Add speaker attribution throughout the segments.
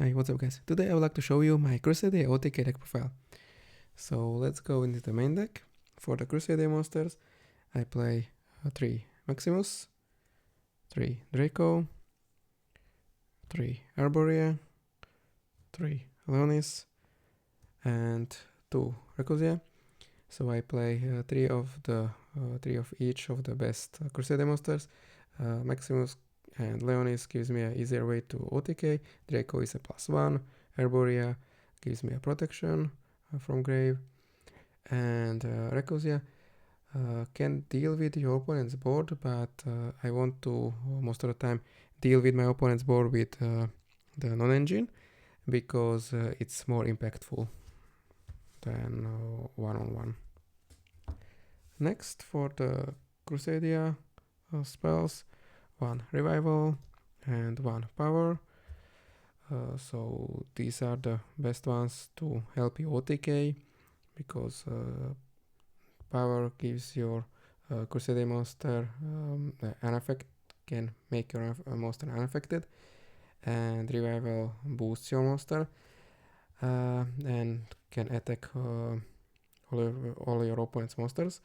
Speaker 1: Hi, what's up guys? Today I would like to show you my Crusadia OTK deck profile. So let's go into the main deck. For the Crusadia monsters, I play 3 Maximus, 3 Draco, 3 Arborea, 3 Leonis, and 2 Rayquaza. So I play 3 of each of the best Crusadia monsters. Maximus and Leonis gives me an easier way to OTK. Draco is a +1. Arborea gives me a protection from grave. And Rayquaza can deal with your opponent's board, but I want to most of the time deal with my opponent's board with the non-engine because it's more impactful than one-on-one. Next, for the Crusadia spells, 1 revival and 1 power. So these are the best ones to help you OTK because power gives your Crusadia monster can make your monster unaffected, and revival boosts your monster and can attack all your opponent's monsters.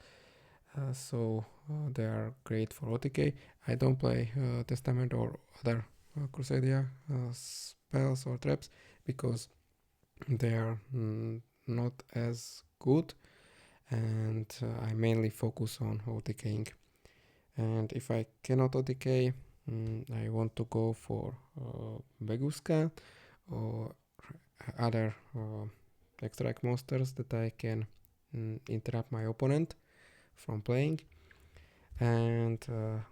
Speaker 1: So they are great for OTK. I don't play Testament or other Crusadia spells or traps because they are not as good, and I mainly focus on OTKing. And if I cannot OTK, I want to go for Beguska or other extract monsters that I can interrupt my opponent from playing. And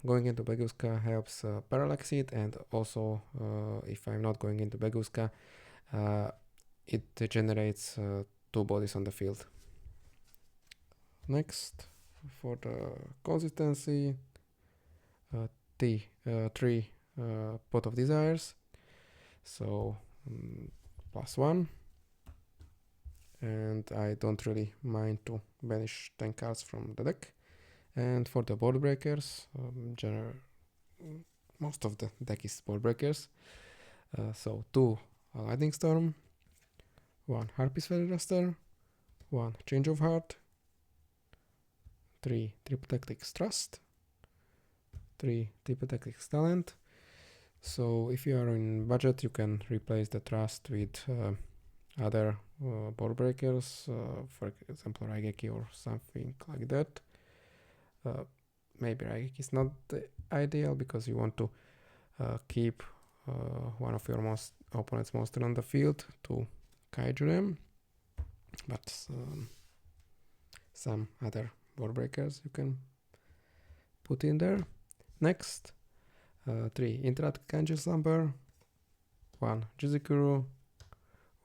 Speaker 1: going into Beguska helps parallax it, and also if I'm not going into Beguska, it generates 2 bodies on the field. Next, for the consistency, 3 Pot of Desires, so +1, and I don't really mind to banish 10 cards from the deck. And for the board breakers, most of the deck is board breakers, so 2 Lightning Storm, 1 Harpy's Feather Duster, 1 Change of Heart, 3 Triple Tactics Trust, 3 Triple Tactics Talent. So if you are in budget, you can replace the Trust with other board breakers, for example Raigeki or something like that. Maybe Raigeki is not the ideal because you want to keep one of your opponent's monster on the field to Kaiju them, but some other board breakers you can put in there. Next, 3 Interactive Kaiju Slumber, 1 Jizukuru,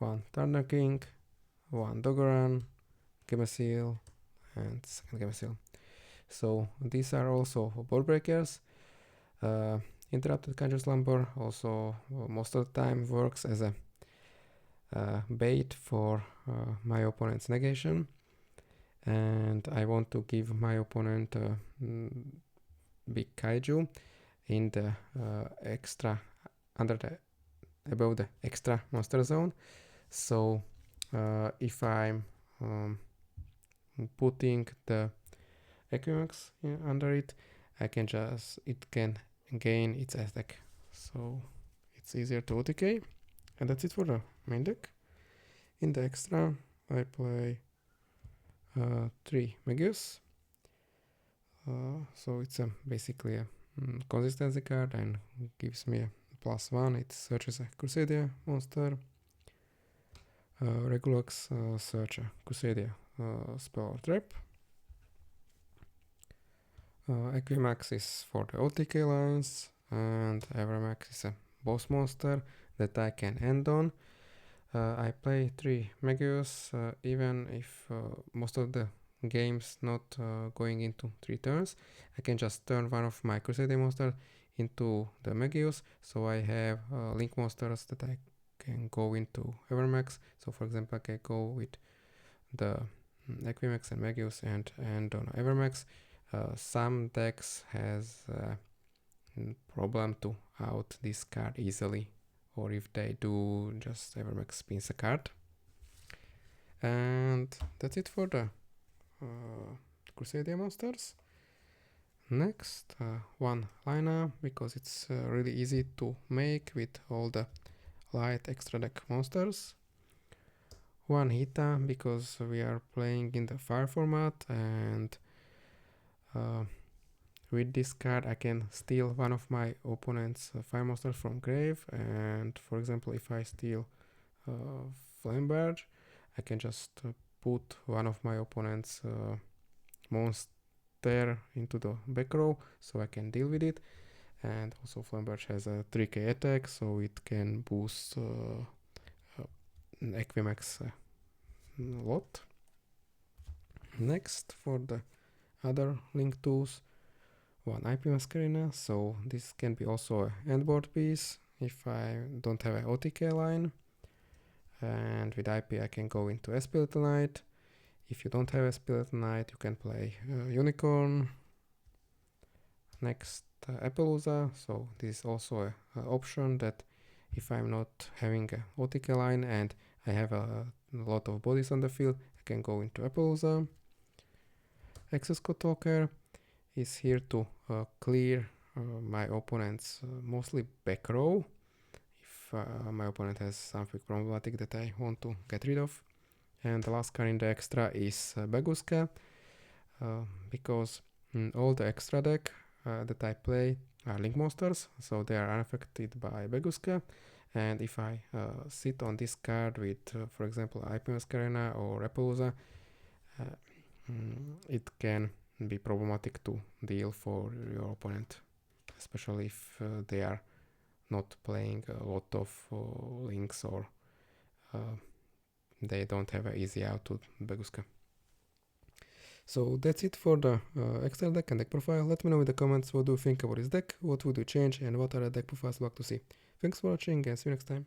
Speaker 1: 1 Thunder King, 1 Dogoran, Gemasil, and second Gemasil. So these are also board breakers. Interrupted Kaiju Slumber also most of the time works as a bait for my opponent's negation, and I want to give my opponent big Kaiju in the above the extra monster zone. So if I'm putting the Equimax under it, it can gain its attack, so it's easier to OTK. And that's it for the main deck. In the extra, I play 3 Magius. So it's basically a consistency card and gives me a +1. It searches a Crusadia monster. Regulux search a Crusadia spell or trap. Equimax is for the OTK lines, and Evermax is a boss monster that I can end on. I play 3 Magius, even if most of the games not going into 3 turns. I can just turn one of my Crusadia monsters into the Magius, so I have link monsters that I can go into Evermax. So for example, I can go with the Equimax and Magius and on Evermax. Some decks has problem to out this card easily or if they do, just Evermax spins a card. And that's it for the Crusadia monsters. Next, one liner, because it's really easy to make with all the light extra deck monsters. One Hita, because we are playing in the fire format, and with this card I can steal one of my opponent's fire monsters from grave. And for example, if I steal Slumber, I can just put one of my opponent's monster into the back row, so I can deal with it. And also Slumber has a 3k attack, so it can boost Equimax a lot. Next, for the other link tools, one IP Masquerina, so this can be also a handboard piece if I don't have an OTK line. And with IP I can go into SP Little Knight. If you don't have SP Little Knight, you can play Unicorn. Next, Appaloosa, so this is also an option that if I'm not having a OTK line and I have a lot of bodies on the field, I can go into Appaloosa. Exosco Talker is here to clear my opponent's mostly back row if my opponent has something problematic that I want to get rid of. And the last card in the extra is Baguska, because all the extra deck that I play are link monsters, so they are unaffected by Baguska. And if I sit on this card with, for example, IP Masquerena or Appaloosa, it can be problematic to deal for your opponent, especially if they are not playing a lot of links, or they don't have an easy out to Baguska. So that's it for the extra deck and deck profile. Let me know in the comments what do you think about this deck, what would you change, and what other deck profiles you like to see. Thanks for watching, and see you next time.